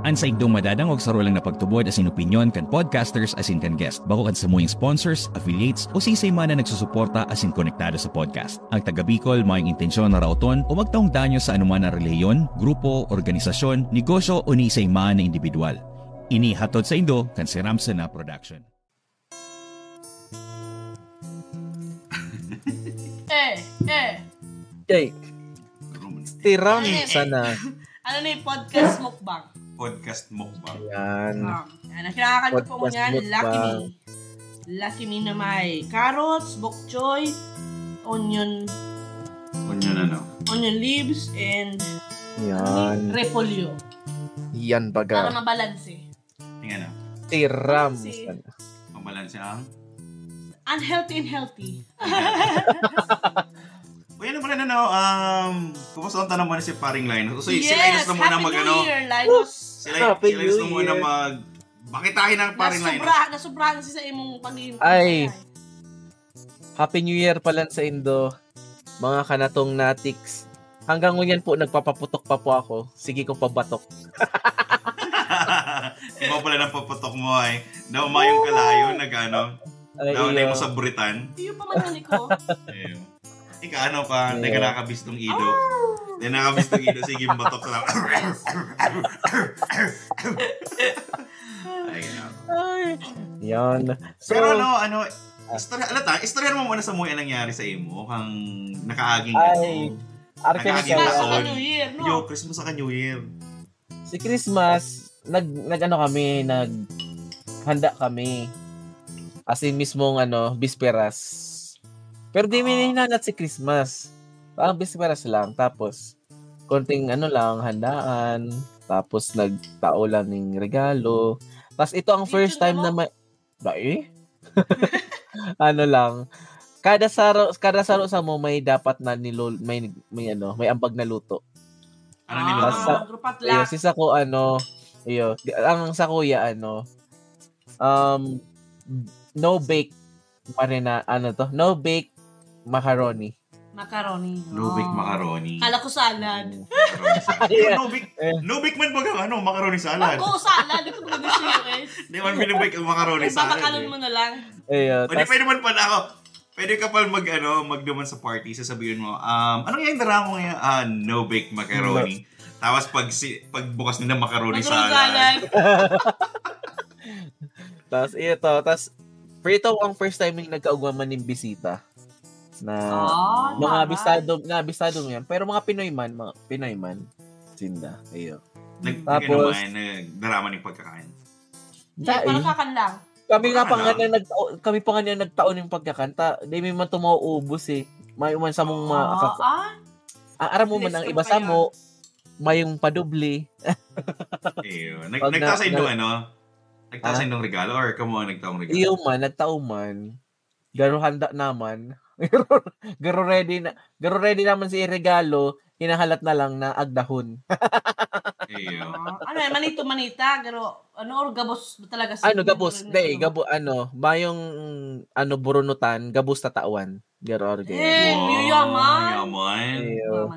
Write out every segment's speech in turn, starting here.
Ansa igdong madadangog sa rolang na pagtubod asin opinyon kan podcasters asin kan guest. Bako kan samuyang sponsors, affiliates o sisay man na nagsusuporta asin konektado sa podcast. Ang taga Bicol mayong intensyon na rauton o magtaong danyo sa anuman na reliyon, grupo, organisasyon, negosyo o ni isay man na individual. Ini hatod sa indo kan si Ramsen na production. Jay, si Ram sana. Ano na yung podcast mukbang? Podcast mukbang. Yan. Yan, kinakakalito po mo Podcast yan, mukbang. Lucky Me. Lucky Me na may carrots, bok choy, onion leaves, and Yan. repolyo. Yan Para baga. mabalanse. Tingnan na. Si Ram Si- sana. Mabalanse ang... Unhealthy and healthy. O yan naman kumusta ang tanong mo na si Paring Linus? So, si Linus na muna Happy New Year, Linus. Si Happy Linus na New muna Year. bakitahin ang Paring Linus. Nasubrahan si sa imong pag-iimpay. Ay. Happy New Year pala sa Indo. Mga kanatong natics. Hanggang ngayon po, nagpapaputok pa po ako. Sige ko pabatok. Iba pala ng papatok mo ay. Naumayong kalayo, naunay mo sa buritan. Iyo pa man ko. Ayun. Ika hindi ka nakabistong ido. Hindi nakabistong ido, sige batok sa lang. Ay. Yan. So, Pero istorya mo muna sa mga nangyari sa imo kang nakaaging ay, Nag-aaging Christmas taon. sa New Year, no? Yo, Christmas sa New Year. si Christmas, naghanda kami. As in mismong bisperas. Pero di mininalat si Christmas. Parang bisperas lang. Tapos, konting handaan. Tapos, nagtao lang ng regalo. Tapos, ito ang first time na may... lang. Kada saro sa mo may dapat na may ambag na luto. Ano niluto mo? Grupat Iyo, lang. si Sako ang sa kuya no bake no bake macaroni. Macaroni. No-bake macaroni. Kala ko salad. Macaroni salad. Yeah. No-bake man baga macaroni salad. Ako, salad. Ito ko gusto yun, guys. Hindi man binibake ang macaroni salad. Babakalon mo na lang. Iyo, Pwede man pala ako. Pwede ka pa magduman sa party, sasabihin mo, anong yung drama mo ngayon? No-bake macaroni. Tapos pagbukas nila macaroni salad. Tapos ito ang first time yung nagkaugwaman ng bisita na mga abistado mo yan. Pero mga Pinoy man, sinda. Iyo. Nagdarama ng pagkakain. Parang kakan lang. Kami pa nga nagtaon yung pagkakanta. Di may man tumauubos eh. May man sa mong aram mo man ang iba sa mo, may yung padubli. Ayun. Nagtasa indong regalo or kamo nagtaong regalo? Iyo man, nagtao man. Garo handa naman. Garo ready naman si regalo. Hinahalat na lang na agdahon. Ayun. Manita, pero or gabos talaga Gabos. Mayong burunutan, gabos tatawan. Garo orge. Yaman. Yaman.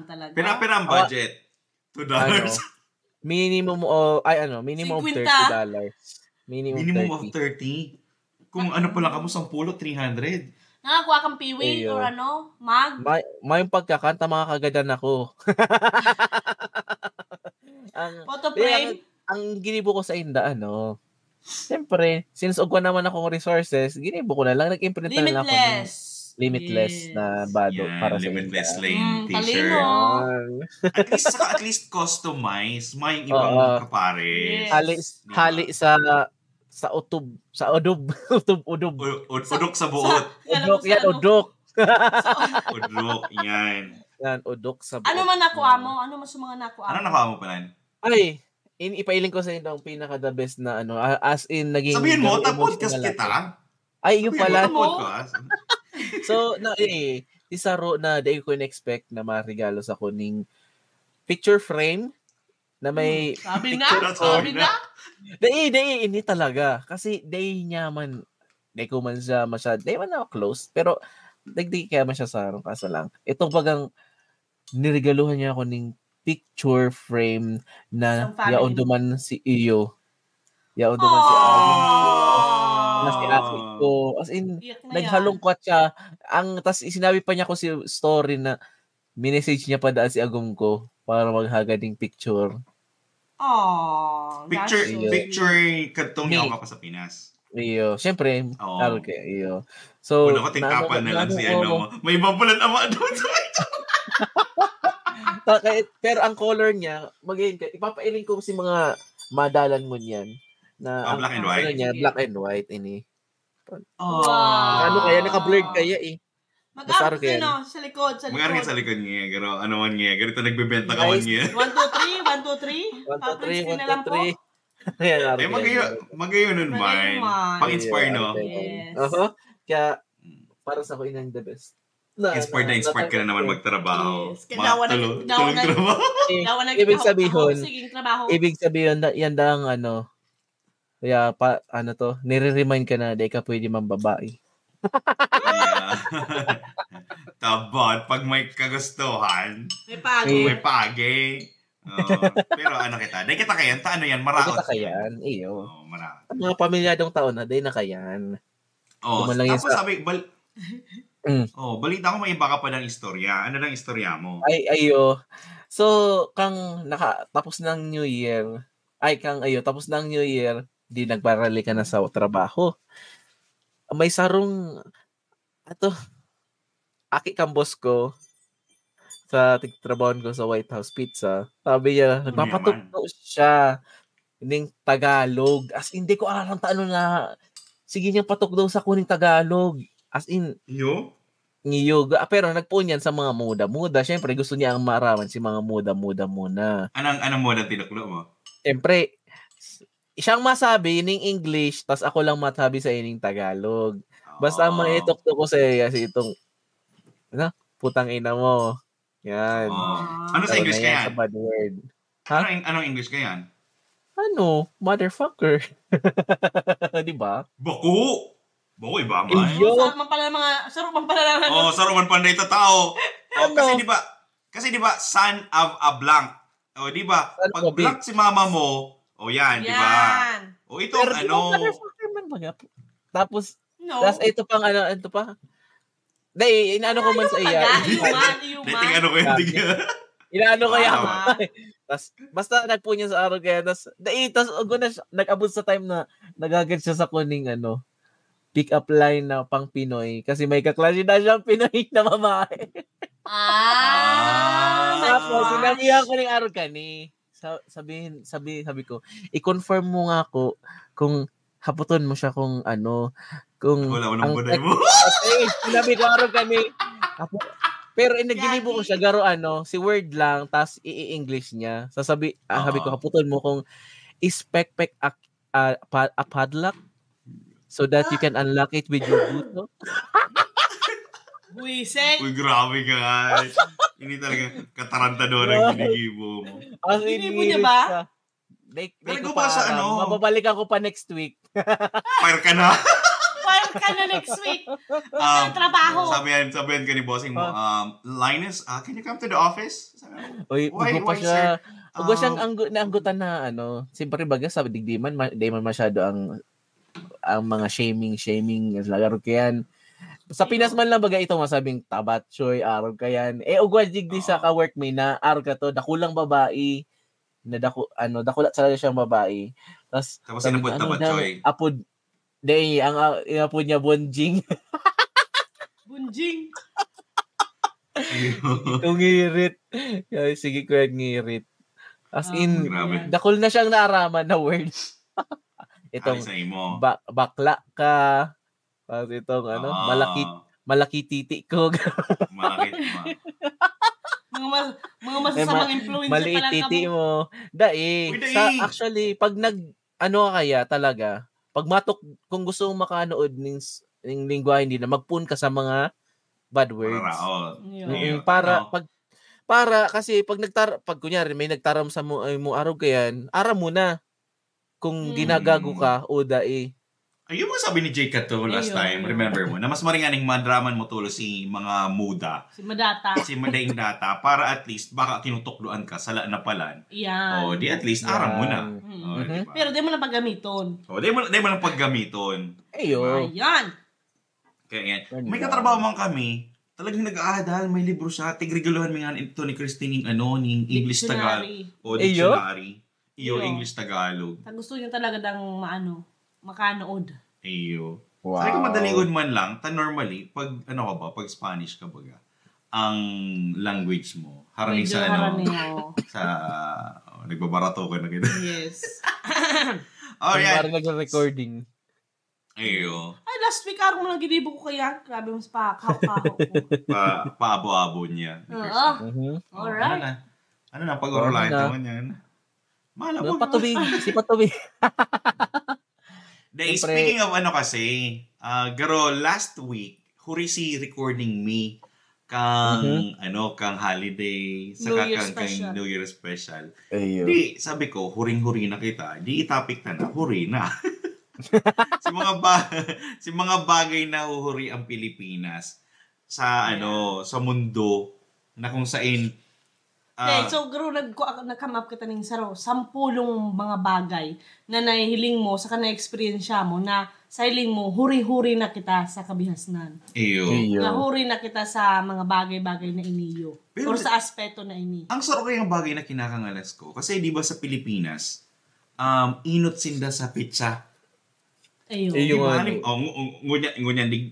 Talaga. Pero ang budget? $2. Minimum of $30. Minimum of 30. Kung pa lang kamo 10, 300. Nakakuha kang piwi or mag? May pagkakanta mga kagadan ako. Photo frame? Ang ginibo ko sa inda, siyempre, since ugwa naman akong resources, ginibo ko na lang, nag-imprint na lang ako ng limitless na bado para sa Limitless inda. lane t-shirt. At least customize. May ibang kapare. Yes. Hali sa udok Udok sa buot. udok Yan. yan udok sa buot. Ano man nakuha mo? Ano mas mga nakuha mo? Ano nakuha mo pala? ay ipailing ko sa inyo ang pinaka the best na as in naging Sabihin mo, emotional podcast ako. kita. Ay yung pala Sabihin mo, podcast. so isa ro na di ko in-expect na maregalo sa kuning picture frame na may Sabi Sabi na. Hindi talaga. Kasi niya man, ko man siya masyad, man ako close, pero kaya man siya sa kaso lang. Ito bagang niregaluhan niya ako ng picture frame na Isang family yaon mo. duman si iyo. Yaon duman si Agum ko. Na si Aki Aww. ko. As in, Iyak na yan. naghalongkat siya. Tas sinabi pa niya ko si story na minessage niya pa daan si Agum ko para maghagading picture. Aww. Picture, That's so picture sweet. katong yaw ka pa sa Pinas. Iyo. Siyempre, Oo. okay, iyo. So, Una ko tingkapal na lang si ano mo. May iba pala naman doon sa pero ang color niya, ipapailing ko si mga madalan mo niyan. Na black and ano white. niya, Sige. black and white ini. Wow. Ano kaya naka-blurred kaya eh. Mag-up Basta yan. sa likod, sa Mag-argit sa likod. likod niya. Garo, ano man niya. Ganito nagbebenta ka man Guys, niya. 1, 2, 3, 1, 2, 3. 1, 2, 3, Screen na lang po. 1, 2, 3. Ayan, Eh, magayo nun Magayon man. man. Pang-inspire, no? Yes. Kaya, para sa ko inang the best. Inspired ka na naman magtrabaho. Yes. Dawa na- Tulong dawa na- trabaho. Dawa na Ibig sabihin, Sige, trabaho. ibig sabihin, yan dang ano, kaya nire-remind ka na, di ka pwede mambabae. Yeah. Tabot, pag may kagustuhan, May pagi. may pagi. Pero ano kita, dahil kita kayan, ano yan, maraot. Hindi ka kayan, iyo. Maraot. Ang mga pamilyadong taon na, di na kayan. Duman lang tapos sabi, balita ko may iba ka pa ng istorya. Ano lang istorya mo? Ayo. So, tapos ng New Year, tapos ng New Year, di nagparali ka na sa trabaho. May sarong, aki kang boss ko, sa tigtrabaho ko sa White House Pizza, sabi niya, nagpapatukto siya ng Tagalog. As in, hindi ko alam ano na, sige niyang patukdo sa kuning Tagalog. As in, Niyog. Pero nagpuon yan sa mga muda-muda. Siyempre, gusto niya ang maraman si mga muda-muda muna. Anong moda tinuklo mo? Siyempre, siyang masabi ining English, tas ako lang masabi sa ining Tagalog. Basta ang maitukto ko sa iya si itong, putang ina mo. Yan. Ano sa English ka yan? Sa bad word. Anong English ka yan? Motherfucker. Di ba? Baku! Baku, iba man. Iyo. Saruman pala lang. Saruman panday ta tao. Kasi di ba, son of a blank. Di ba? Pag blank si mama mo, yan, di ba? Ito pero ano. Motherfucker man ba? Tapos, No. ito pa. Dahil, inaano ko man sa iya. Iyuman. Inaano ko yan. Tas, basta nagpunya sa araw kaya, tas nag-abot sa time na nagagad siya sa kuning pick up line na pang Pinoy. Kasi may kaklase na siyang Pinoy na babae. Tapos, sinabihan ko ng araw kani. Sabi ko, i-confirm mo nga ako kung haputon mo siya kung Wala mo nang buday mo. Sinabi ko araw kani. Pero inaginibo ko siya garo si word lang tas i-English niya. Sabi ko haputon mo kung ispekpek a padlock so that you can unlock it with your buto. Buiseng. Uy, grabe ka nga. Hindi talaga katarantador ang ginigibo mo. Ginibo niya ba? Ko pa sa mababalikan ko pa next week. Fire ka na. Fire ka na next week. Trabaho. Sabihan ka ni bossing mo, Linus, can you come to the office? Uy, ugo pa siya. Ugo siyang naanggutan na siyempre baga sa digdiman, di man masyado ang mga shaming, lagaro kayan. Sa Pinas man lang baga ito masabing tabatchoy, araw kayan. Ugwa digdi sa ka-work may na, araw ka to, dakulang babae, na dakulat talaga siyang babae. Tapos sinabot tabatchoy. Apod, ang inapod niya Bonjing. Bunjing. Itong ngirit. Sige ko yung ngirit. As in, dakul na siyang naaraman na word. Itong bakla ka. Tapos itong malaki titi ko. Malaki. Mga masasamang influencer maliit titi mo. Actually, pag kaya talaga, pag kung gusto mong makanood ng lingwahe hindi na magpun ka sa mga bad words. Para kasi pag kunyari may nagtaram sa mo araw kayan, ara mo na kung ginagago ka o Ayun mo sabi ni Jake Cato last time, remember mo, na mas maringaning madraman mo tulo si mga muda. Si Madata. Si Madaing Data, para at least baka kinutukluan ka sa napalan. Yan. O, di at least aram mo na. O, diba? Pero di mo na paggamiton. O, di mo lang paggamiton. Ayo. Ayan. Kaya yan. May katrabaho man kami, talagang nag-aadal, may libro siya, tigreguluhan mga ito ni Christine ng English Tagalog. O, dictionary. Iyo, English Tagalog. Gusto niya talaga makanood. Iyo. Wow. Sabi ko madalingon man lang, normally, pag pag Spanish ka baga, ang language mo, harani sa nagbabarato ka na kita. Yes. Yan. Parang nag-recording. Ayo. Ay, last week, araw mo lang ginibo ko kaya. Grabe mas kaho-kaho ko. Paabo-abo niya. Alright. Ano na, pag-orolahin naman yan. Mahala mo. Patubi. Si Patubi. Speaking of garo last week, huri si recording me kang kang holiday saka kang New Year special. Ayo. Di sabi ko, huring-huri na kita. Di itapik na huri na. si mga bagay na huhuri ang Pilipinas sa sa mundo na kung saan so, garo nag-come up kita ng 10 mga bagay na nahihiling mo sa na-experiensya mo na sa hiling mo, huri-huri na kita sa kabihasnan. Iyo. Nahuri na kita sa mga bagay-bagay na iniyo. Or sa aspeto na ini. Ang sarap kayang bagay na kinakangalas ko. Kasi di ba sa Pilipinas, inot sinda sa pizza. Ayun.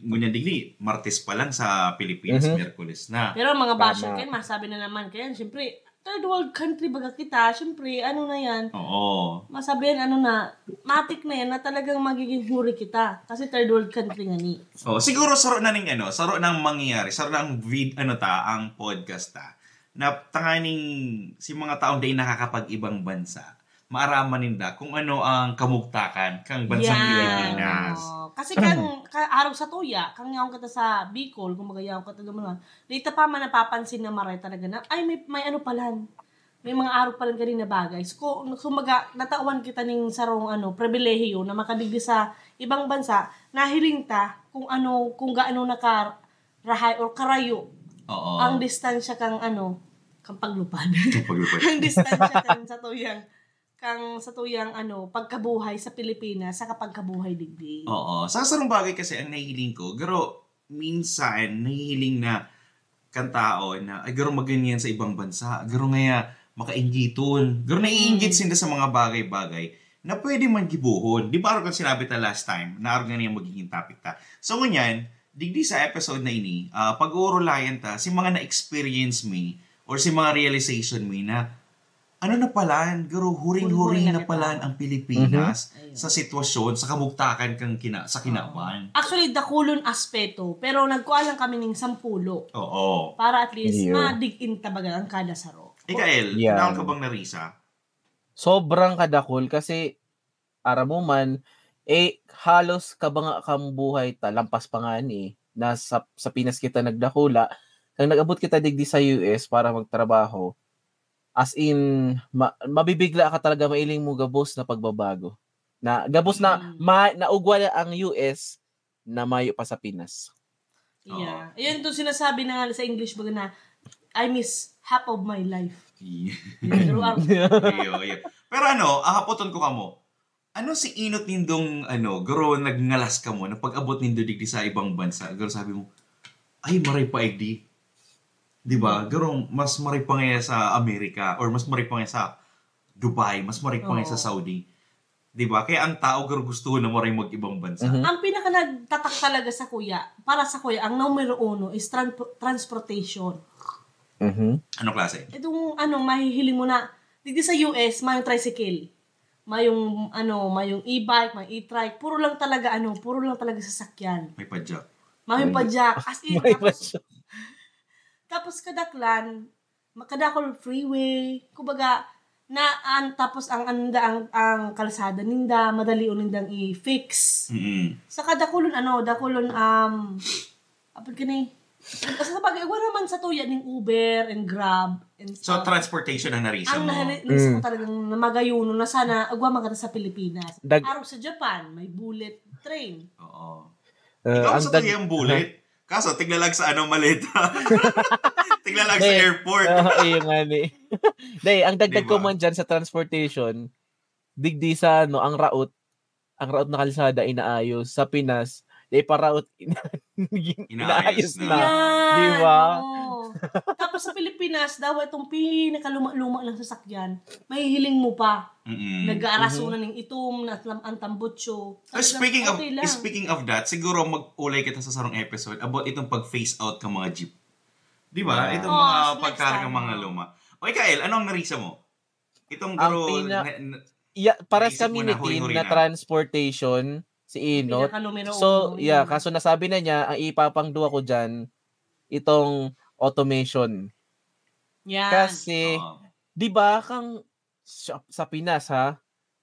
Ngunyan digli, Martes pa lang sa Pilipinas, Miyerkules na. Pero mga basher kayo, masabi na naman kayo, siyempre, third world country baga kita, siyempre, na yan. Oo. Masabi yan, matik na yan, na talagang magiging huri kita. Kasi third world country nga ni. Siguro saro na nang mangyayari, saro na ang ang podcast na tanganing si mga taong day nakakapag-ibang bansa. Maaraman ninda kung ano ang kamugtakan kang bansang Pilipinas. Kasi araw sa tuya, kang yaong kata sa Bicol, kung magayaw kata dumalan, dito pa man napapansin na maray talaga na, ay may palan. May mga araw palan kanina bagay. So, natawan kita ning sarong pribilehiyo na makadigdi sa ibang bansa, nahiling ta kung gaano nakarahay or karayo. Ang distansya kang paglupad. Ang distansya kang sa tuyang pagkabuhay sa Pilipinas sa pagkabuhay digdi. Oo. Sa sarong bagay kasi ang nahihiling ko, garo minsan nahihiling na kantao na ay garo maganyan sa ibang bansa. Garo ngaya makainggiton. Garo naiinggit sila sa mga bagay-bagay na pwede man gibuhon. Di ba kung sinabi ta last time, na nga niya magiging topic ta. So ngunyan, digdi sa episode na ini, pag-uurulayan ta si mga na-experience me or si mga realization me na na palan, garo huring-huring na palan ang Pilipinas sa sitwasyon, sa kamugtakan sa kinaban. Actually, dakulon aspeto, pero nagkuha lang kami ng 10. Oo. Para at least ma-dig-in tabaga ang kada saro. Ikael, kailangan ka bang narisa? Sobrang kadakol kasi mo man, halos kabanga kang buhay lampas pa nga na sa Pinas kita nagdakula, kang nag-abot kita digdi sa US para magtrabaho. As in, mabibigla ka talaga, mailing mo gabos na pagbabago. Na gabos na naugwa ang US na mayo pa sa Pinas. Yeah. Ayun to sinasabi na sa English baga na I miss half of my life. Pero hapoton ko kamo. Si inot nindong garo nagngalas ka mo na pag-abot nindo digdi sa ibang bansa. Garo sabi mo, ay maray pa igdi. Diba? Garong mas maray pa nga sa Amerika or mas maray pa nga sa Dubai, mas maray pa nga sa Saudi. Diba? Kaya ang tao garo gusto na maray mag-ibang bansa. Ang pinaka nagtatak talaga sa kuya, para sa kuya, ang numero 1 is transportation. Anong klase? Itong mahihiling mo na, dito sa US, mayong tricycle. Mayong e-bike, may e-trike, puro lang talaga sasakyan. May padjak. May padjak. As in, tapos kadaklan, makadakol freeway, kumbaga, tapos ang kalsada ninda, madali nindang i-fix. Sa kadakulon, apod ka Kasi sa bagay, wala naman sa tuya ng Uber and Grab and So, stuff. transportation ang narisa Ang mo. nahalis ko talagang namagayuno na sana agwa maganda sa Pilipinas. Araw sa Japan, may bullet train. Oo. Ikaw sa tuyang bullet. Kaso, tiglalag sa maleta. Tiglalag sa airport. Ayun nga ni. Dahil, ang dagdag Diba? ko man dyan sa transportation, digdi sa ang route na kalsada inaayos. Sa Pinas, para-route inaayos na. Yan! Diba? Oo. Tapos sa Pilipinas, daw itong pinakaluma-luma ng sasakyan, may hiling mo pa. Nag-aarasunan ng itom, ang tambutso. Speaking of that, siguro mag-ulay kita sa sarong episode about itong pag-phase out ng mga jeep. Di ba? Itong mga pagkarang mga luma. O Ikael, ano ang narisa mo? Itong pares kami ni team na transportation, si Inot. So, kaso nasabi na niya, ang ipapangduwa ko dyan, itong automation. Yan. Kasi, di ba kang sa Pinas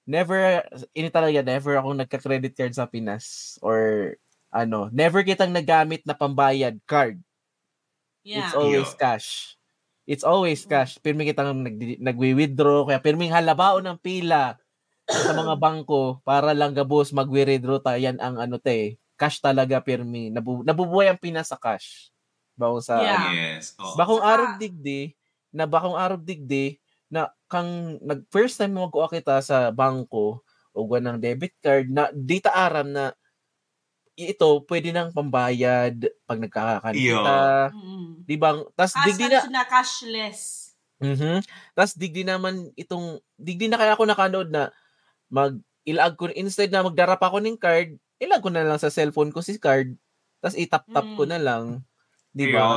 never ako nagka-credit card sa Pinas or never kitang nagamit na pambayad card. Yeah. It's always cash. Pirmi kitang nagwi-withdraw, kaya pirming halabao ng pila sa mga bangko para lang gabos magwi-withdraw tayo. Yan ang cash talaga pirmi. Nabubuhay ang Pinas sa cash. Bakong sa Yes. bakong arog digdi na kang first time mo mag-uwa kita sa bangko o ng debit card na dita aram na ito pwede nang pambayad pag nagkakakan kita. Di ba? Tas digdi na cashless. Tas digdi naman digdi na kaya ako nakanood na ilag ko instead na magdarap ako ng card, ilag ko na lang sa cellphone ko si card, tas itap-tap ko na lang. Di ba?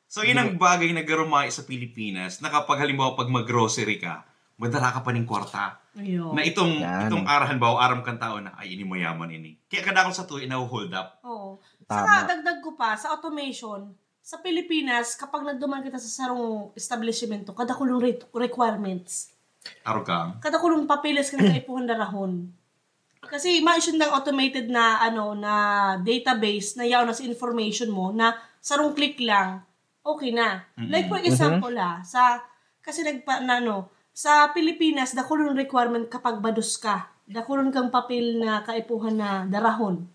So, yun ang bagay na garumay sa Pilipinas na kapag halimbawa pag mag-grocery ka, madara ka pa ng kwarta. Ayun. Na itong arahan ba o aram kang tao na ay ini mo yaman ini. Kaya kada ako sa tuwi hold up. Oo. Saka dagdag ko pa sa automation, sa Pilipinas kapag nagduman kita sa sarong establishmento, kada kulong requirements. Arugang. Kada kulong papeles ka na kaipuhan darahon. Kasi ma-issue ng automated na na database na yaw na sa information mo na sarong click lang okay na. Like for example kasi sa Pilipinas dakulon requirement kapag bados ka. Dakulon kang papel na kaipuhan na darahon.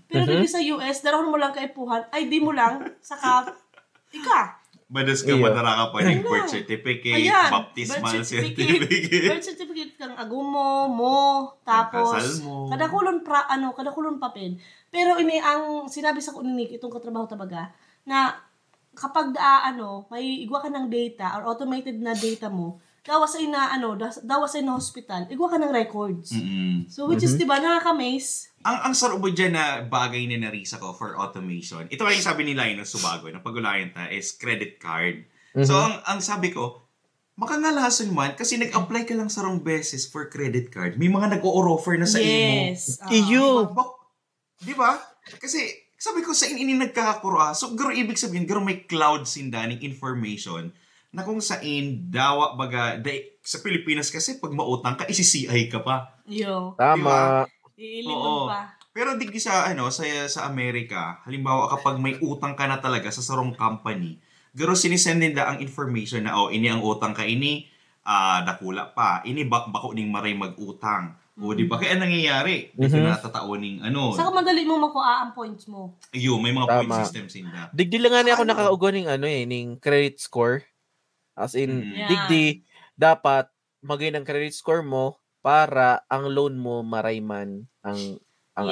Pero dito sa US darahon mo lang kaipuhan ay di mo lang saka bados ka madara ka pa ng birth certificate, baptismal certificate. Birth certificate kang agumo tapos kadakulon papel. Pero ini ang sinabi sa kuninik itong katrabaho tabaga na kapag may igwa ka ng data or automated na data mo, dawa sa hospital, igwa ka ng records. So which is diba nakaka-amaze. Ang sarubo dyan na bagay na narisa ko for automation, ito ay sabi nila yung subago na pag-ulayan ta is credit card. So ang sabi ko, makangalason man kasi nag-apply ka lang sa wrong beses for credit card. May mga nag-o-offer na sa imo. Di ba? Kasi sabi ko sa ini nagkakakura. So garo ibig sabihin, garo may cloud sindaning information na kung saan dawa baga sa Pilipinas kasi pag mautang ka isi-CI ka pa. Tama. Iilingon pa. Pero digdi sa sa Amerika, halimbawa kapag may utang ka na talaga sa sarong company, garo sinisend nila ang information na ini ang utang ka ini dakula pa. Ini bako ning maray mag-utang. O di ba kaya nangyayari? Dito na tatauning Saka madali mo makuha ang points mo. Ayun, may mga point systems inda. Digdi lang nga ako nakaugo ning credit score. As in, digdi dapat magay ng credit score mo para ang loan mo marayman ang ang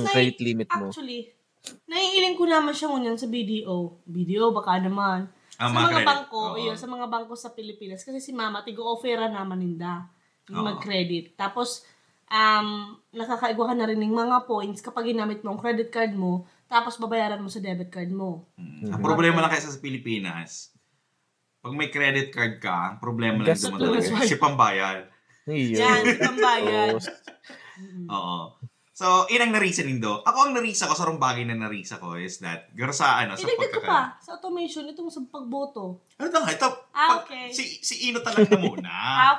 credit limit mo. Actually, naiiling ko naman siya ngunyan sa BDO. BDO baka naman. Sa mga bangko, sa mga bangko sa Pilipinas kasi si mama tigo-offera naman ninda yung mag-credit. Tapos nakakaigwa ka na rin ng mga points kapag ginamit mo ang credit card mo, tapos babayaran mo sa debit card mo. Ang problema lang kasi sa Pilipinas, pag may credit card ka, ang problema lang dumadala si pambayad. Yan, si pambayad. Oo. So, inang narisa nindo. Ako ang narisa ko, sarong bagay na narisa ko is that, garo sa sa pagkakaroon. Pa, sa automation, itong sa pagboto. Ito, okay. Si Ino talaga na muna.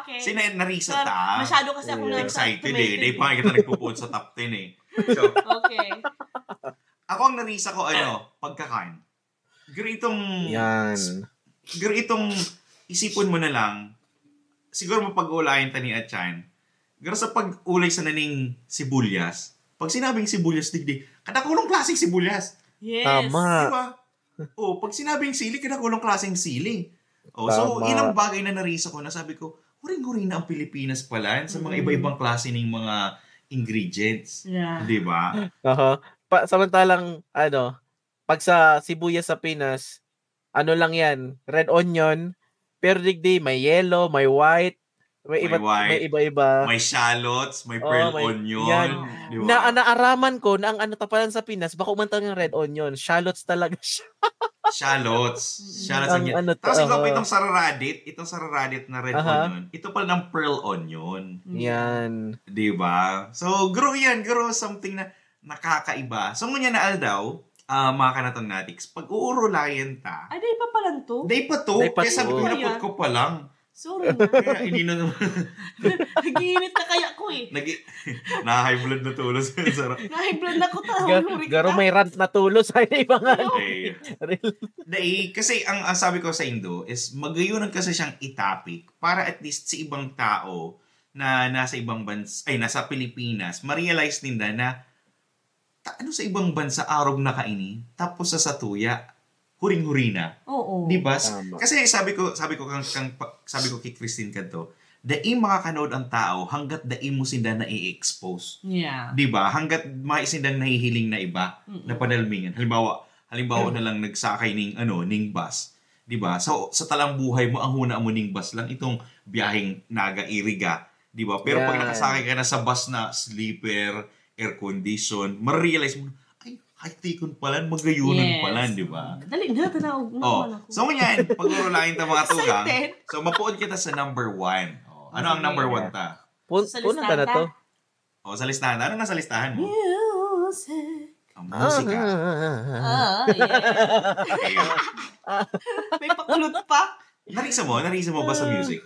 Okay. Si narisa ta. Masyado kasi ako na excited Dahil pa kita nagpupunod sa top 10 So, okay. Ako ang narisa ko, pagkakan. Yan. Siguro itong isipon mo na lang, siguro mapag-ulayan ta ni Achan. Siguro sa pag-ulay sa naning sibuyas, pag sinabing sibuyas, digdi, kadakulong klaseng sibuyas. Yes. Tama. Diba? Pag sinabing sili, kadakulong klaseng sili. So, Tama. ilang bagay na narisa ko na sabi ko, huring-huring na ang Pilipinas pala sa mga iba-ibang klase ng mga ingredients. Yeah. Diba? Samantalang, pag sa sibuyas sa Pinas, ano lang yan, red onion, pero digdi, may yellow, may white, may iba-iba. May shallots, may pearl may- onion. yan. Diba? Naaraman ko na ang tapalan sa Pinas, baka umantang ng red onion. Shallots talaga siya. Shallots. Shallots Ang ang yan. ano to, Tapos ikaw pa itong sararadit na red Aha. onion, ito pala ng pearl onion. Yan. Diba? So, grow something na nakakaiba. So, ngunyan na Aldaw, mga kanatong natics, pag uurulayan ta, Ay, di pa pala to? day pa to, Day pa kaya sabi ko, to. hinapot ko pa lang. Sorry na. Kaya hindi na naman, Nagiinit na kaya ko eh. na-high blood na tulo sa sarap. Nahiblan na ko Garo may rant na tulos sa ibang Eh, kasi ang sabi ko sa Indo is magayunan kasi siyang itapik para at least sa ibang tao na nasa ibang bansa, ay nasa Pilipinas, ma-realize nila na ano sa ibang bansa arog na kaini, tapos sa satuya, huring-huri na. Oo. Di ba? Tama. Kasi sabi ko kay Christine kanto, daing makakanood ang tao hanggat daing mo sinda na i-expose. Yeah. Di ba? Hanggat maisindang nahihiling na iba na panalmingan. Halimbawa na lang nagsakay ning bus. Di ba? So, sa talang buhay mo, ang huna mo ning bus lang itong biyaheng Naga-Iriga. Di ba? Pero pag Yan. nakasakay ka na sa bus na sleeper, air condition, ma-realize mo, ay, high-tikon pala, magayunan pala, di ba? Dali na, tanawag na Oh, naman ako. so ganyan, pag-urulain ta mga tugang. Excited. So, mapuod kita sa number 1. Ano ang number 1 ta? Sa Punan ka na listahan to. Sa listahan. Ano nasa listahan mo? Music. Ang musika. Yeah. Ayun. May pakulot pa. Narisa mo ba sa music?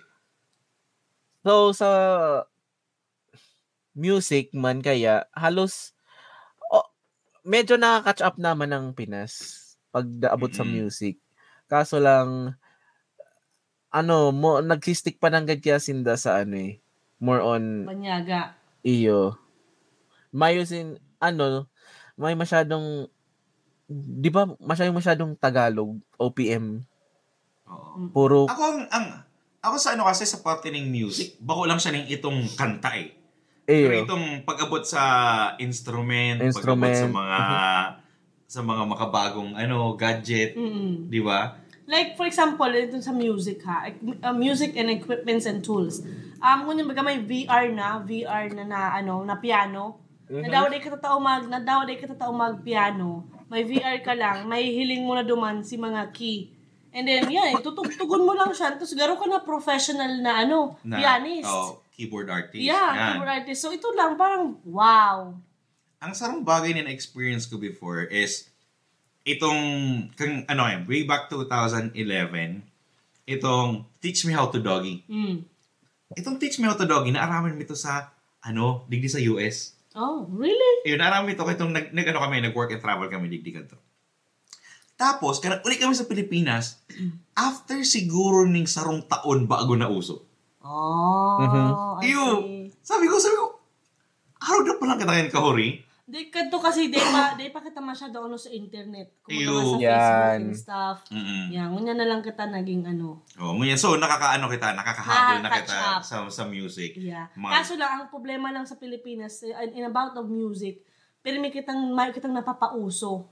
So, sa music man kaya, halos, medyo nakaka-catch up naman ng Pinas pag daabot sa music. Kaso lang, nagsistick pa ng kaya sinda sa more on Banyaga. iyo. May masyadong, di ba, masyadong Tagalog, OPM. Oo. Puro, Ako sa kasi sa parte ng music, bako lang siya ng itong kanta eh. Pero iyo. itong pag-abot sa instrument, Instrument. pag-abot sa mga makabagong gadget, Mm. di ba? Like, for example, ito sa music ha, music and equipments and tools. Kung baga may VR na na piano, nadaw day katataw mag piano, may VR ka lang, may hiling mo na duman si mga key. And then, tutugtugon mo lang siya, tapos garo ka na professional na pianist. Keyboard artist. Yeah, Yan. keyboard artist. So, ito lang, parang, wow. Ang sarang bagay na na-experience ko before is itong, way back 2011, itong Teach Me How to Doggy. Mm. Itong Teach Me How to Doggy, naaraman mo ito sa, digdi sa US. Oh, really? Yun, naaraman ito, itong nag-work and travel kami, digdi ka to. Tapos, ulit kami sa Pilipinas, after siguro ning sarong taon bago na uso. Oh, I Iyo, see. sabi ko, araw na palang kita ngayon kahuri. Di kadto kasi di pa kita masyado sa internet. Kung Iyo. sa Facebook Yan. and stuff. Mm-mm. Yan, ngunya na lang kita naging Ngunyan. So, nakakahabol na Catch kita up. sa music. Yeah. Mga- Kaso lang, ang problema lang sa Pilipinas, in about of music, pero may kitang napapauso.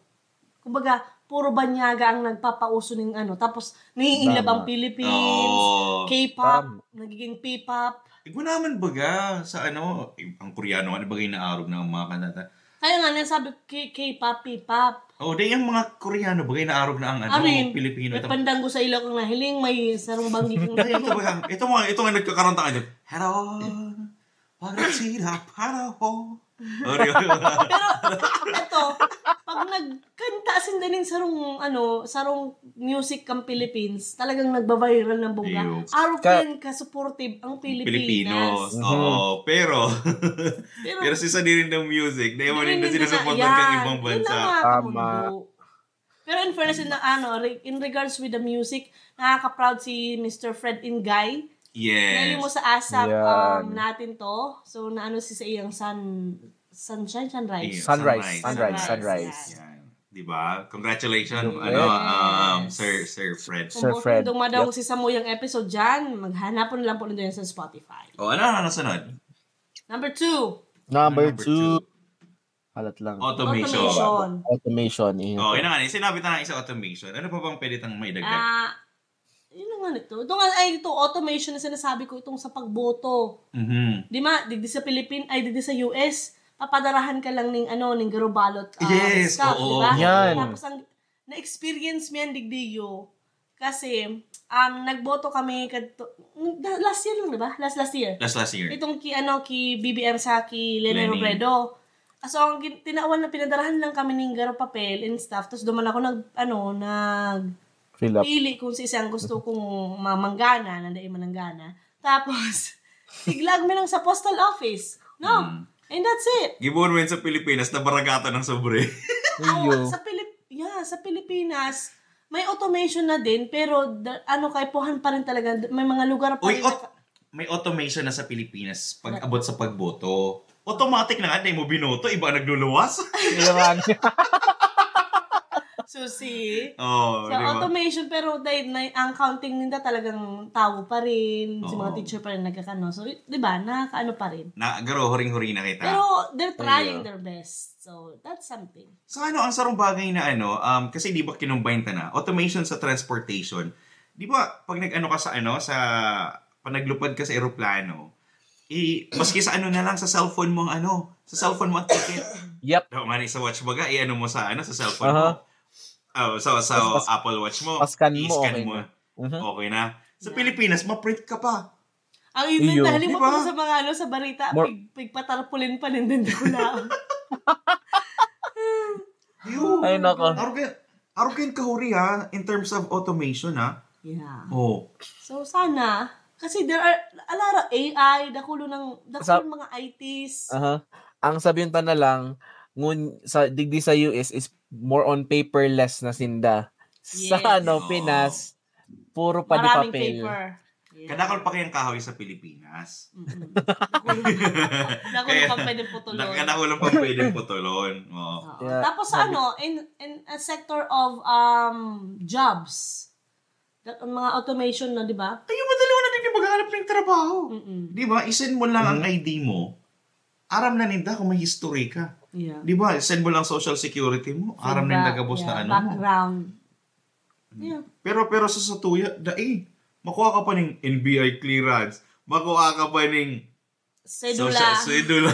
Kumbaga, puro banyaga ang nagpapauso ng tapos naiinlab ang Tama. Philippines, Oo. K-pop, nagiging P-pop. Ikaw naman baga sa ang Koreano, bagay na arog na ang mga kanata. Kaya nga, nasabi K-pop, P-pop. Yung mga Koreano, bagay na arog na ang Arin, Pilipino. may pandanggo sa ilaw kang nahiling, may sarong banggi kang nahiling. Ito nga nagkakaroon tayo. Hello, pag-sila, paraho. Pero, ito, pag nagkanta sindanin sarong music kang Philippines, talagang nagba-viral ng bongga. Iyo. Araw pa yan ka-supportive ang Pilipinas. Oo, pero sisa din rin ng music. Dahil mo rin na sinusuportan kang ibang bansa. Tama. Pero in fairness, in regards with the music, nakaka-proud si Mr. Fred Ingay. Ngayon mo Yes. sa ASAP Yan. natin to. So, naano si sa iyang sunrise. Sunrise. Yan. Yan. Diba? Congratulations, Yes. Sir Fred. Kung Sir buti Fred. dumadong si Samuyang episode dyan, maghanapon lang po nito yan sa Spotify. Ano sunod? Number 2, Number 2. Halat lang. Automation. Automation. Okay na nga, sinabi na isa automation. Ano pa bang pwede tang may dagdag? Yun na nga nito. Ito, automation na sinasabi ko itong sa pagboto. Mhm. Di ba? Digdi sa digdi sa US, papadarahan ka lang ning garo ballot Yes, stuff, oo. di ba? Yan. Tapos na-experience mo yan digdiyo. Kasi, nagboto kami last year lang, di ba? Last year. Last year. Itong ki BBM sa ki Lene Lenny. Robredo. So, ang pinadarahan lang kami ng garo papel and stuff. Tapos duman ako Fill up. pili kung sa isang gusto kong mamanggana, nanday mananggana. Tapos, tiglag mo lang sa postal office. No. And that's it. Gibuon mo yun sa Pilipinas na baragata ng sobre. Iyo. Sa Pilipinas, may automation na din, pero kaipuhan pa rin talaga. May mga lugar pa Uy, rin. may automation na sa Pilipinas pag abot sa pagboto. Automatic na nga, di mo binoto, iba nagluluwas. Yan. So, see? Oh, So, di ba? automation, pero dahil ang counting nila talagang tao pa rin. Si mga Oo. teacher pa rin nagkakano. So, di ba, nakakaano pa rin. Garo, huring-huri na kita. Pero, they're trying their best. So, that's something. So ang sarong bagay na kasi di ba kinumbine ta na, automation sa transportation. Di ba, pag nag-ano ka sa pag naglupad ka sa eroplano, maski sa na lang, sa cellphone mo ang ang ticket. Yep. Mani sa watch baga, mo sa cellphone mo. Sa Apple Watch mo. Pascan mo, i-scan okay mo. na. Mhm. Okay na. Sa Pilipinas, ma-print ka pa. Ang even Iyo. halimbawa Diba? ko sa mga sa barita, pigpatarpulin pa din ko na. Ay, nako. Arugan kahuri ha, in terms of automation ha. Yeah. Oh. So, sana, kasi there are a lot of AI, dakulo mga ITs. Ang sabihin pa na lang, digdi sa US is more on paperless na sinda. Sa Yes. Pinas, puro pa di Maraming papel. paper. Yeah. Kadakal pa kayang kahoy sa Pilipinas. Dakulo pa pwede putulon. Kadakal pa pwedeng putulon. Oh. Oo. Yeah. Tapos in a sector of jobs, mga automation na, di ba? Kayo madalaw na din maghanap ng trabaho. Mm-mm. Di ba? I-send mo lang ang ID mo. Aram na ninda kung may history ka. Yeah. Di ba? Send mo lang social security mo. Aram na ninda gabos na ano mo. Background. Yeah. Pero sa satuya, makuha ka pa ng NBI clearance. Makuha ka pa ng Sedula. Sedula.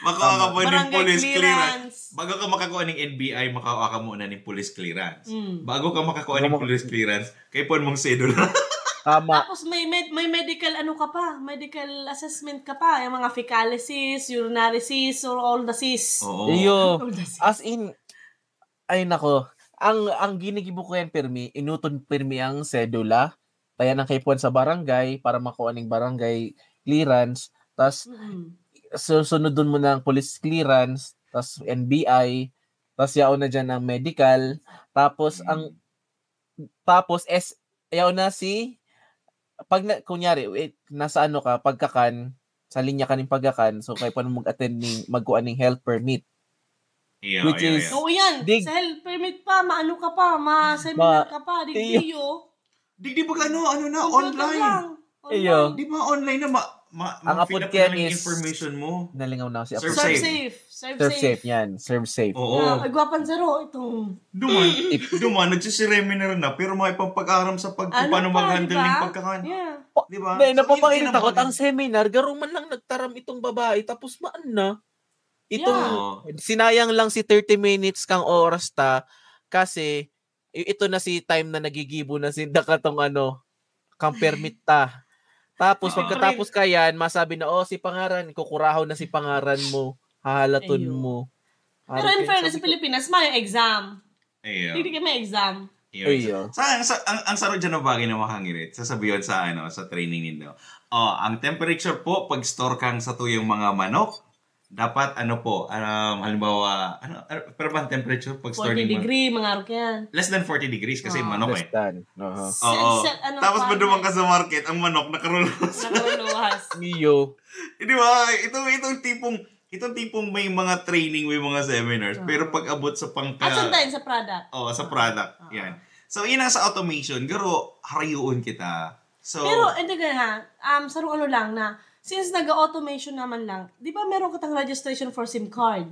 Makuha ka pa ng Barangay police clearance. clearance. Bago ka makakuha ng NBI, makakuha ka muna ng police clearance. Mm. Bago ka makakuha ng police clearance, kay pon mong sedula. Tama. Tapos may medical ka pa, medical assessment ka pa, yung mga fecalysis, urinary cysts, or all the cysts. Oo. Iyo. All the cysts. As in, ay nako. Ang ginigibo ko yan permi, inuton permi ang sedula. Kaya nang kaipuan sa barangay para makuha ng barangay clearance. Tas susunod dun mo ng police clearance, tas NBI, tas yaon na dyan ang medical, tapos yaon na kunyari, nasa pagkakan, sa linya ka ng pagkakan, so kaya pa mag-attend magkuha ng health permit. Which is- Oo yan, Dig- sa health permit pa, maano ka pa, ma-seminar ka pa, digdiyo. Di ba ano na, Computer online? lang. Iyo. Di ba online na Ang ma-fill upload up kaya na lang yung is- information mo? Nalingaw na si Serve Serve safe. safe. Serve safe yan. Serve safe. Oo. Ay, gwapan zero, itong... Duman, nagsisireminar na, pero may pampag-aram sa kung paano mag-handle diba? ng pagkakan. Yeah. Di ba? Hindi, So, napapakita hindi ko, na ang seminar, garo man lang nagtaram itong babae, tapos maan na. Itong, sinayang lang si 30 minutes kang oras kasi ito na si time na nagigibo na si dakatong kang permit ta. Tapos, pagkatapos ka yan, masabi na, si pangaran, kukurahaw na si pangaran mo, hahalaton Ayun. mo. Pero in fairness, sa Pilipinas, may exam. Ayun. Hindi ka may exam. Ayun. Ang sarod dyan na bagay na makangirit, sasabihin sa training ninyo. Ang temperature po, pag store kang sa tuyong mga manok, dapat halimbawa, pero bang temperature pag 40 starting degree, mga arok yan. Less than 40 degrees kasi manok Less eh. than. Uh-huh. Oo. Tapos Fahrenheit. maduman ka sa market, ang manok nakaruluwas. Nakaruluwas. Iyo. Di ba? Itong tipong may mga training, may mga seminars, pero pag abot sa At sometimes sa product. sa product. Yan. So, yun ang sa automation. Garo, harayuon kita. So, Pero, hindi ka nga, sarong ano lang na, since nag-automation naman lang, di ba meron ka tang registration for SIM card?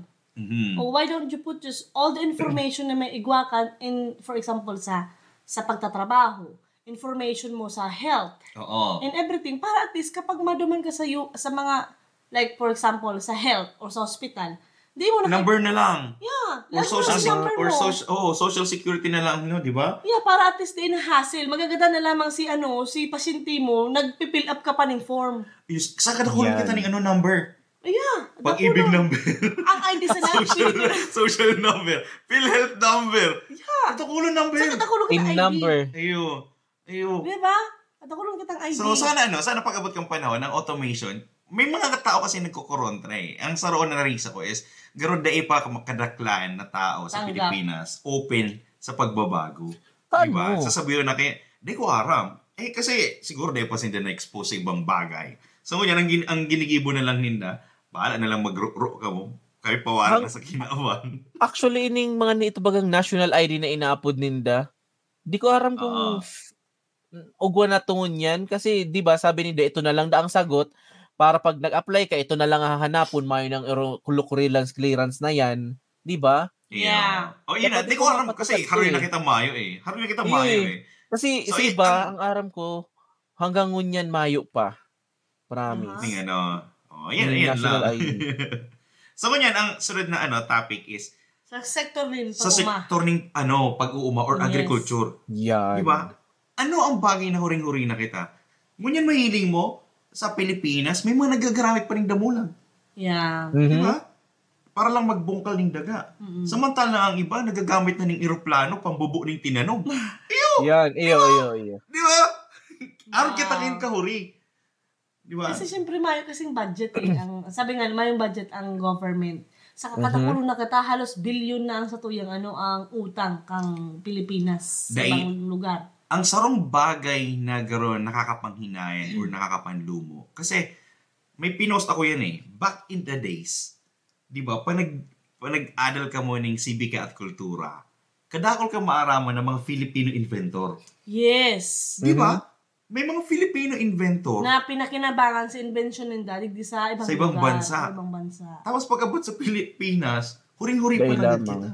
O why don't you put just all the information na may igwakan in, for example, sa pagtatrabaho, information mo sa health, oo. and everything, para at least kapag maduman ka sa mga, like for example, sa health or sa hospital, di mo na Number na lang. Yeah. Or Number mo. social security na lang, no, di ba? Yeah, para at least di na hassle. Magaganda na lamang si pasyente mo, nagpipill up ka pa ng form. Saan ka nakulang kita ng number? Yeah. Pag-ibig number. Ang ID sa natin. Social number. PhilHealth number. Yeah. Katakulong number. Saan katakulong In kita ID? number. Ayo. Diba? Katakulong kitang ID. So, sana pag-abot kang panahon ng automation, may mga tao kasi nagkukorontra eh. Ang saroon na narisa ko is, garo dae pa kadaklan na tao sa Tanggap. Pilipinas, open sa pagbabago. Paano? Diba? Sasabihin na kayo, di ko aram. Kasi siguro dahi pa sila na-expose sa ibang bagay. So, ngayon, ang ginigibo na lang ninda, bahala na lang mag-ro ka mo. Kahit pawala na sa kinaawan. Actually, ining mga niitubagang national ID na inaapod ninda, di ko aram kung ugwa na tungon yan. Kasi, di ba, sabi ninda, ito na lang daang sagot. Para pag nag-apply ka, ito na lang hahanapon, mayo ng clearance na yan. Di ba? Yeah. O, yun na. Di ko aram kasi haroy na kita mayo eh. Kasi So, sa iba, ang aram ko, hanggang ngunyan mayo pa. Promise. Yan National lang. ID. So, ganyan, ang sunod na topic is Sa sector din, sa sektor ng pag-uuma or Yes. agriculture. Yan. Di ba? Ano ang bagay na huring-huri na kita? Ngunyan mahiling mo, sa Pilipinas, may mga nagagamit pa ring damulan. Yeah. Di ba? Para lang magbungkal ng daga. Samantala ang iba, nagagamit na ng eroplano, pambubo ng tinanom. Yan. Iyo. Di ba? Araw kita rin kahuri. Di ba? Kasi siyempre mayo kasing budget eh. Sabi nga, mayong budget ang government. Sa katakulong na kita, halos bilyon na ang satuyang ang utang kang Pilipinas sa ibang lugar. Ang sarong bagay na gano'n nakakapanghinayan or nakakapanlumo. Kasi may pinost ako yan eh. Back in the days, di ba, pag nag-adal ka mo ng sibika at kultura, kadakol ka maaraman ng mga Filipino inventor. Yes. Di ba? May mga Filipino inventor Na pinakinabangan sa invention ng dadig sa ibang Sa ibang lugar, bansa. Sa ibang bansa. Tapos pag-abot sa Pilipinas, huring-huri pa Dahil lang lamang. kita.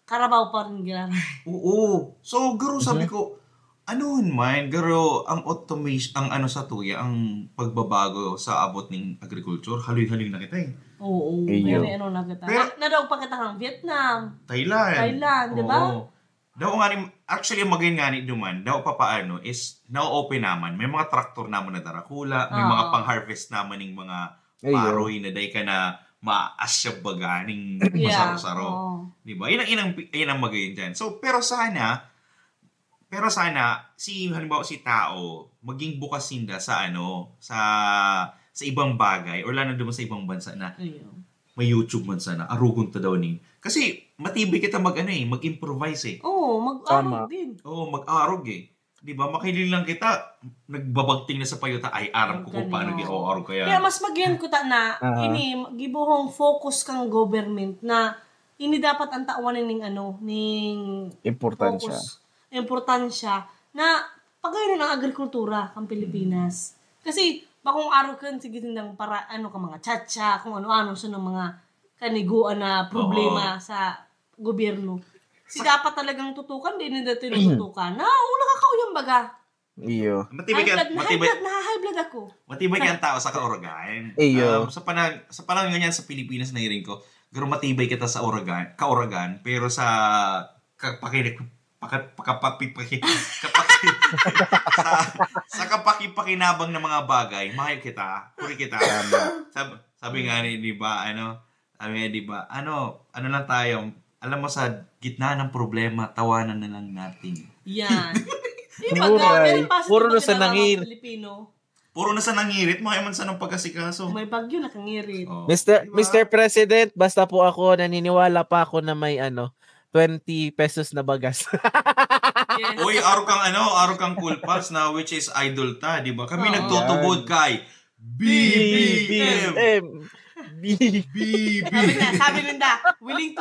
Karabaw pa rin ginamit. Oo. So, garo sabi ko, garo ang automation, ang sa tuya, ang pagbabago sa abot ng agriculture, haloy-haloy na kita eh. Oo. Iyo. Very na kita. Pero- Nadaw pa kita ng Vietnam. Thailand, di ba? Oo. Daw nga ni, actually, maging nga ni duman, daw papaano is, na-open naman, may mga traktor naman na darakula, may mga pang-harvest naman ng mga Ayun. paroy na day ka na maasya baga ng Yeah. masaro-saro. Oo. Di ba? Yun ang magayon dyan. So, pero sana, halimbawa si tao, maging bukas sinda sa sa ibang bagay, or lalo naman sa ibang bansa na Iyo. may YouTube man sana, arugon to daw ni. Kasi, matibay kita mag-improvise eh. Oo, mag-arog din. Oo, mag-arog eh. Di ba? Makiling lang kita, nagbabagting na sa payuta, ay aram ko kung paano gi-arog kaya. Kaya mas magyan ko na, gibuhong focus kang government na ini dapat ang tawan ning Importansya. importansya na pagayon ng agrikultura ang Pilipinas. Kasi bakong araw kan sige tindang para ka mga tsatsya, kung ano-ano sa mga kaniguan na problema sa gobyerno. Si dapat talagang tutukan, din nila tinututukan. Na, nakakauyang baga. Iyo. Matibay ka, High blood ako. matibay ka ang tao sa kaorogan. Iyo. Sa panahon ganyan sa Pilipinas na hiring ko, garo matibay kita sa kaorogan, pero sa sa kapakipakinabang ng mga bagay, mahal kita, huli kita. Sabi nga ni, di ba, ano lang tayo, alam mo, sa gitna ng problema, tawanan na lang natin. Yan. Muray. Very positive Puro na ang sa kinalaman nangir. ng Pilipino. Puro na sa nangirit, makayaman sa ng pagkasikaso. May bagyo nakangirit. Oh, Mr. diba? Mr. President, basta po ako naniniwala pa ako na may 20 pesos na bagas. Yes. Uy, araw kang cool pals na which is idol ta, di ba? Kami Oo. nagtutubod kay BBM. BB. Sabi nila, willing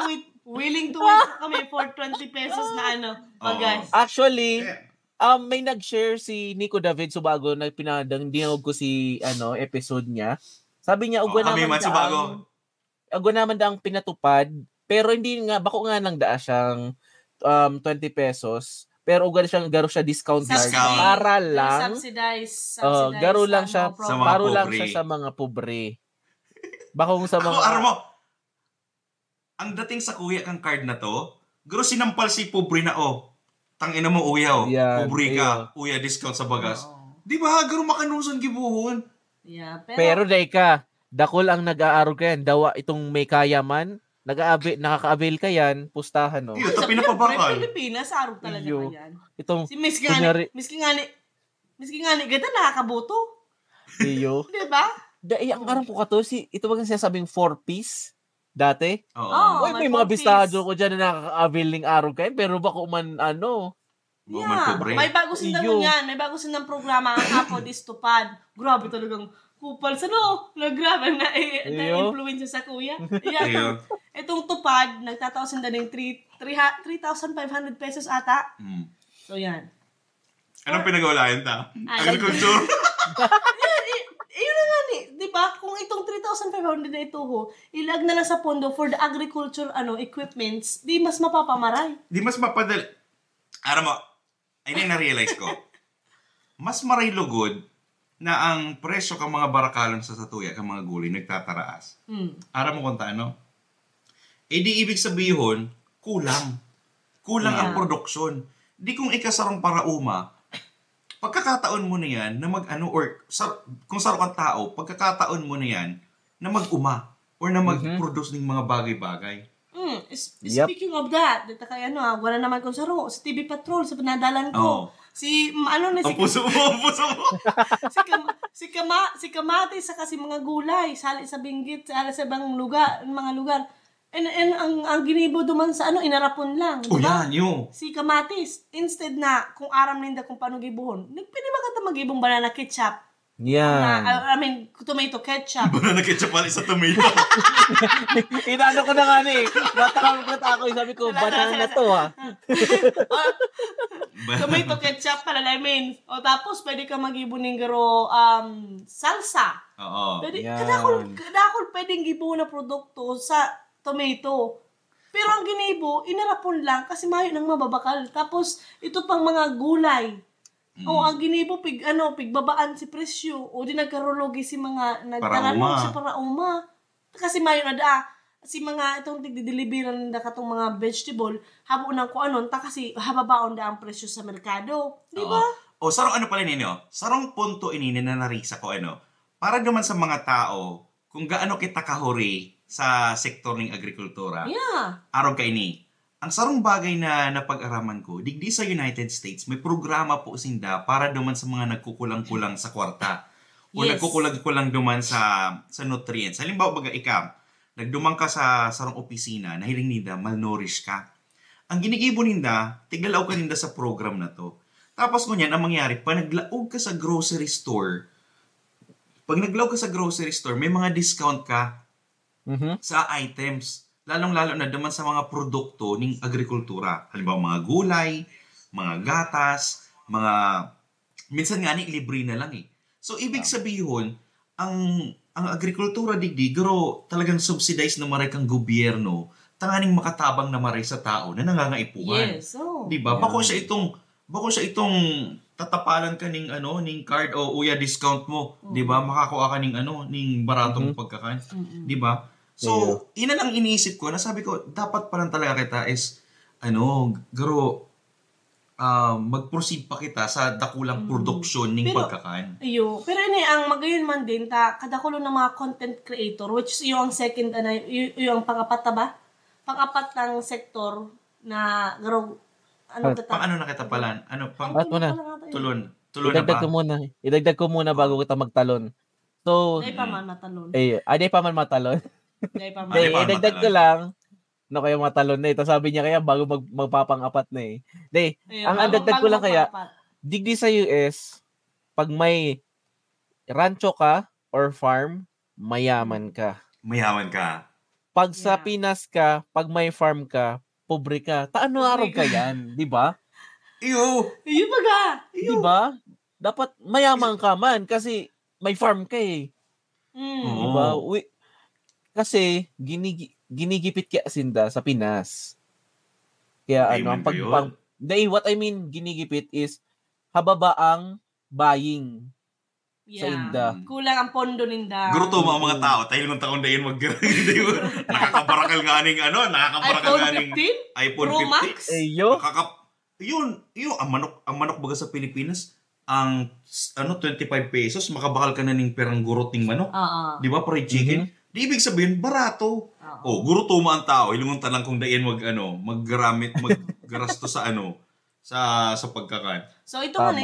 to wait kami for 20 pesos na bagas. Actually, may nag-share si Nico David Subago na dinog ko si episode niya. Sabi niya ugwa kami naman man Subago. Ugwa naman daang pinatupad, pero hindi nga bako nga nang daa siyang 20 pesos. Pero ugwa siyang garo siya discount card Discount. para lang Subsidize garo lang siya Sa mga paro lang pobre. siya sa mga pobre. Bakong sa Ako, mga mo, ang dating sa kuya kang card na to, garo sinampal si pobre na tangina mo uyaw, Yan, pobre ka, uya discount sa bagas. Di ba, garo makanuson gibuhon. Yeah, pero day ka, dakol ang nag-aarog ka yan, dawa itong may kaya man, nakaka-avail ka yan, pustahan no. Iyo, ta pinapabakal. Pilipinas, araw talaga Iyo. pa yan. Itong Si Miski kunyari- ngani, ganda nakakaboto. iyo. Diba? Ang aram ko kato, ito ba sinasabing 4-piece dati? Oo. Oo. Uy, may may mga 4-piece. bistado ko dyan na nakaka-avail ng araw kayo, pero bako man Mga man pobre. May bago sindang Iyo. yan. May bago sindang programa ang Apo Distupad. Grabe talagang kupal sa grabe na Iyo. influensya sa kuya. Iyo. Itong tupad, nagtataos sinda ng 3,500 pesos ata. So yan. Anong pinag-awalayan ta? Ay. Agriculture? Yun na nga di ba? Kung itong 3,500 na ito ilag na lang sa pondo for the agriculture equipments, di mas mapapamaray. Di mas mapadali. Aram mo, ayun yung na-realize ko. Mas maraylugod na ang presyo ng mga barakalon sa satuya, ng mga gulay, nagtataraas. Aram mo kung taano? Di ibig sabihin, kulang. Kulang ang produksyon. Di kung ikasarong parauma, pagkakataon mo na yan na kung saro kang tao, pagkakataon mo na yan na mag-uma or na mag-produce ng mga bagay-bagay. Speaking of that, dito kay wala naman kung saro, sa TV Patrol, sa pinadalan ko. Ang puso mo! si Kamati sa kasi mga gulay, sali sa Benguet, sali sa ibang mga lugar. And ang ginibo duman sa inarapon lang, di ba? Yan, yun. Si Kamatis, instead na kung aram ninda kung paano gibuhon, nagpili ka magibong banana ketchup. Yan. Tomato ketchup. Banana ketchup pala sa tomato. Inano ko na nga Natakam ko ako, sabi ko, banana to Tomato ketchup pala, O tapos, pwede ka mag-ibo ng salsa. Oo. Pwede, Yan. kadakol pwedeng gibo na produkto sa tomato. Pero ang ginibo, inarapon lang kasi mayo nang mababakal. Tapos, ito pang mga gulay. O ang ginibo, pigbabaan si presyo. O di nagkarulogi si mga nagtarano si parauma. Kasi mayo na si mga itong tigdideliveran na katong mga vegetable, habo nang kung anon, kasi hababaon da ang presyo sa merkado. Di ba? O, sarong pala ninyo? Sarong punto inini na narisa ko, para naman sa mga tao, kung gaano kita kahuri sa sektor ng agrikultura. Yeah. Araw ka ini. Ang sarong bagay na napag-araman ko, digdi sa United States, may programa po sinda para duman sa mga nagkukulang-kulang sa kwarta. O Yes. nagkukulang-kulang duman sa nutrients. Halimbawa, nagdumang ka sa sarong opisina, nahiling ninda, malnourished ka. Ang ginigibo ninda, tiglalaw ka ninda sa program na to. Tapos ngunyan, ang mangyari, pag naglaog ka sa grocery store, may mga discount ka sa items. Lalong-lalo na duman sa mga produkto ng agrikultura. Halimbawa, mga gulay, mga gatas, minsan nga libre na lang So, ibig sabihin, ang agrikultura garo talagang subsidize na maray kang gobyerno, tanganing makatabang na maray sa tao na nangangaipuan. Yes. Diba? Bako siya itong tatapalan ka ning card o uya discount mo, 'di ba? Makakuha ka ning baratong pagkakan, 'di ba? So, ina lang iniisip ko, nasabi ko dapat pa lang talaga kita is mag-proceed pa kita sa dakulang produksyon ning pagkakan. Pero ang magayon man din kadakulo ng mga content creator, which is yung second yung pangapat ba? Pangapat ng sektor na garo Paano na kita palan? Tulon. Tuloy na ba? Idagdag ko muna bago kita magtalon. So, Day pa man matalon. di pa man matalon. Day pa man. Di pa man Idagdag ko matalon. lang, no, kaya matalon na ito. Sabi niya kaya bago magpapang-apat na eh. Ang dagdag ko lang kaya, digdi sa US, pag may rancho ka or farm, mayaman ka. Mayaman ka. Pag sa Yeah. Pinas ka, pag may farm ka, pobre ka. Taano araw ka yan, di ba? Iyo! Iyo baga. Di ba? Dapat mayaman ka man kasi may farm ka eh. Mm. Di ba? Kasi ginigipit ka sinda sa Pinas. Kaya Ayman ang ba yun? what I mean ginigipit is hababa ang buying sa inda. Kulang ang pondo ninda. Guruto mga tao, tayo naman taon dayon nakakabarakal nga ning nakakabarakal nga ning iPhone Pro 15. Max? Eyo. Yun, ang manok baga sa Pilipinas, ang 25 pesos, makabakal ka na ning perang gurot ning manok. Di ba, fried chicken? Di ibig sabihin, barato. Guruto mo ang tao, ilungon lang kung dayan maggarasto sa sa pagkakan. So ito man,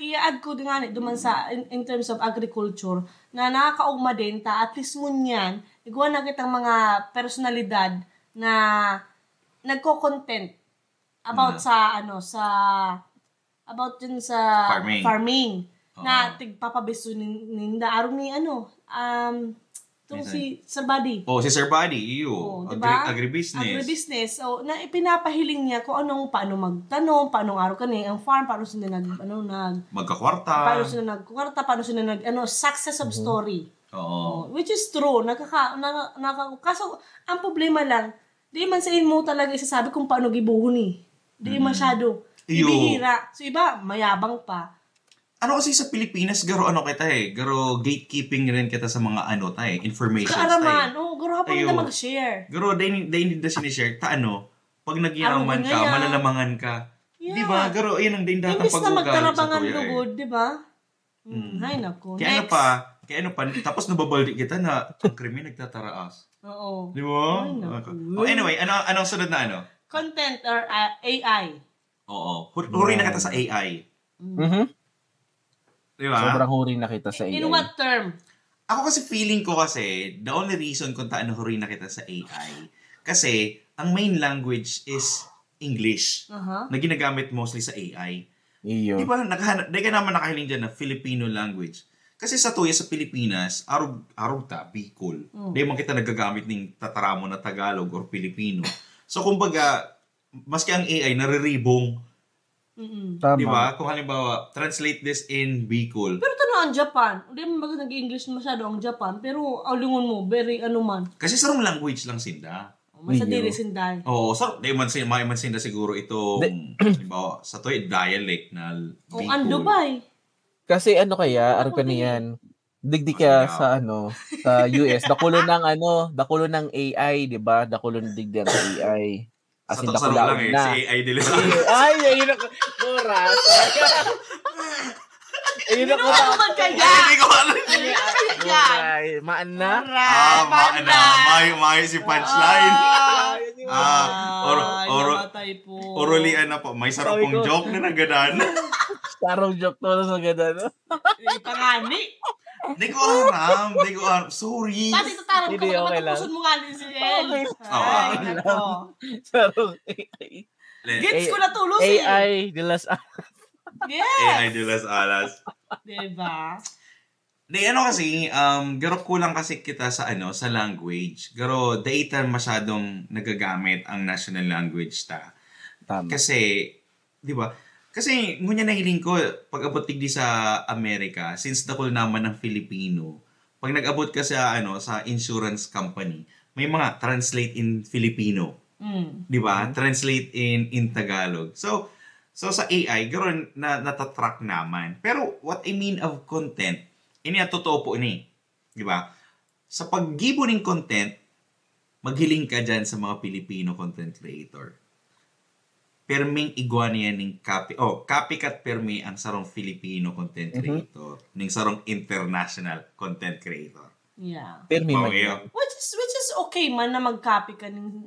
i-add ko din nga duman sa in terms of agriculture na nakakaugma din ta at least ngunyan igawa na kitang mga personalidad na nagko-content about about dun sa farming na tigpapabeso ninda aron ni itong si Sir Buddy. Si Sir Buddy, iyo. Diba? Agribusiness. Agribusiness. So, ipinapahiling niya kung paano magtanong, paano araw kani ang farm, paano sila magkakwarta. Paano sila nagkwarta, paano sila success of story. Oo. Which is true. Kaso, ang problema lang, di man sa mo talaga isasabi kung paano gibuhon eh. Di masyado. Ibihira. So, iba, mayabang pa. Kasi sa Pilipinas, garo garo gatekeeping rin kita sa mga information. Kaaraman, garo hapon na mag-share. Garo, dahil hindi na sinishare, pag nagyaman ka, malalamangan ka. Yeah. Di ba? Garo, yan ang dahin datang Imbis na pag-ugal sa magtarabangan tuya lugod, di ba? Ay, naku. Kaya Next. tapos nababaldi kita na ang krimen nagtataraas. Oo. Di ba? Ay, naku. Anyway, anong sunod na Content or AI. Oo. Huri na kita sa AI. Di ba? Sobrang huri na kita sa AI. In what term? Ako kasi feeling ko the only reason kung taano huri na kita sa AI, kasi ang main language is English na ginagamit mostly sa AI. Iyo. Di ba? Di ka naman nakahiling dyan na Filipino language. Kasi sa sa Pilipinas, araw ta, Bicol. Di man kita nagagamit ng tataramo na Tagalog or Filipino. So, kumbaga, maski ang AI, nariribong. Tama. Di ba? Kung halimbawa, translate this in Bicol. Pero ang Japan. Hindi mo baga nag-English masyado ang Japan. Pero alingon mo, very man. Kasi sarong language lang sinda. Masa dili sinday. Oo, may man sinda siguro itong, halimbawa, sa dialect na Bicol. Ang Dubai. Kasi kaya, niyan, digdi ka sa sa US, dakulo ng AI, di ba? Dakulo ng digdi ang AI. As in, Sa lang si AI dili sa ayun ako. Mura. Ayun ako. Hindi ko alam. Maan na? Maan na. May si punchline. Orolian na po. May sarapong joke na nagadan. Sarong joke to sa ganda, no? Pangani. Hindi ko alam. Sorry. Pati tatarong Hindi, ka okay lang. matapusun mo nga din si El. Okay nako. Sarong AI. Gets ko na tulos AI de las Yes. AI de las alas. Diba? Kasi, garo kulang kasi kita sa sa language. Garo, data masyadong nagagamit ang national language ta. Tama. Kasi, di ba? Kasi, ngunya nahiling ko, pag abot di sa Amerika, since dakol naman ng Filipino, pag nag-abot ka sa, sa insurance company, may mga translate in Filipino. Di ba? Translate in Tagalog. So sa AI, ganoon na natatrack naman. Pero, what I mean of content, ini totoo po ini. Di ba? Sa paggibo ng content, maghiling ka dyan sa mga Filipino content creator. Perming igwaniya ng copycat permi ang sarong Filipino content creator, ning sarong international content creator. Yeah. Permi man. Which is okay man na mag-copy ka ng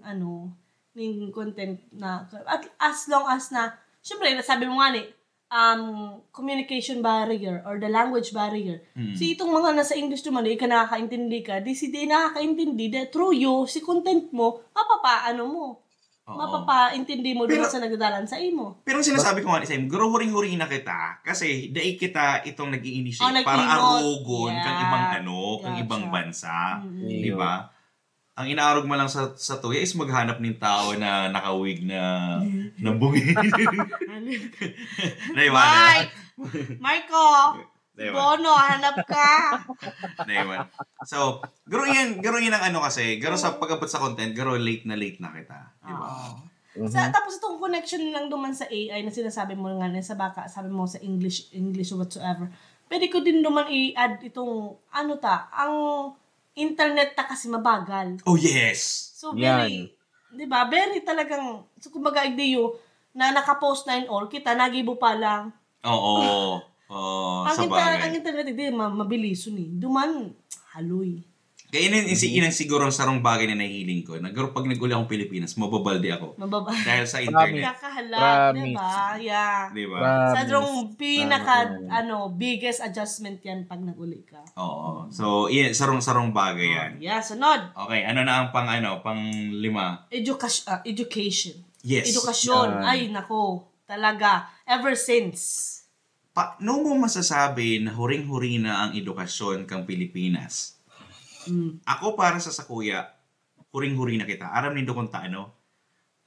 ning content na at as long as na syempre sabi mo nga communication barrier or the language barrier. Si itong mga nasa English naman, di ka nakakaintindi ka, di nakakaintindi, through you, si content mo, mapapaano mo. Mapapaintindi mo doon sa nagdadalan sa imo. Pero ang sinasabi ko nga sa imo, guro huring-huri na kita kasi dai kita itong nag-i-initiate para arugon kang ibang bansa. Di ba? Ang inaarog mo lang sa tuya is maghanap ng tao na nakawig na bungi. Mike! Marco! Bono, hanap ka! So, garo yan ang kasi, garo sa pag-abot sa content, garo late na kita. Diba? Tapos itong connection lang duman sa AI na sinasabi mo nga sa baka, sabi mo sa English or whatsoever. Pwede ko din duman i-add itong, ang internet kasi mabagal. Oh, yes! So, very, di ba? Very talagang, so kumbaga, na nakapost na in all, kita, nagibo pa lang. Oo. Ang internet, hindi, mabilis yun Duman, haloy. Kaya inang siguro ang sarong bagay na nahihiling ko. Pag nag-uli akong Pilipinas, mababalde ako. Dahil sa internet. Kakahalat, diba? Yeah. Diba? Sa drong biggest adjustment yan pag nag-uli ka. Oo. So, sarong bagay yan. Yeah, sunod. Okay, ano na ang pang-5? Education. Yes. Edukasyon. Ay, nako. Talaga. Ever since. Paano mo masasabi na huring-huri na ang edukasyon kang Pilipinas? Ako para sa kuya, huring-huri na kita. Aram nindo kung taano.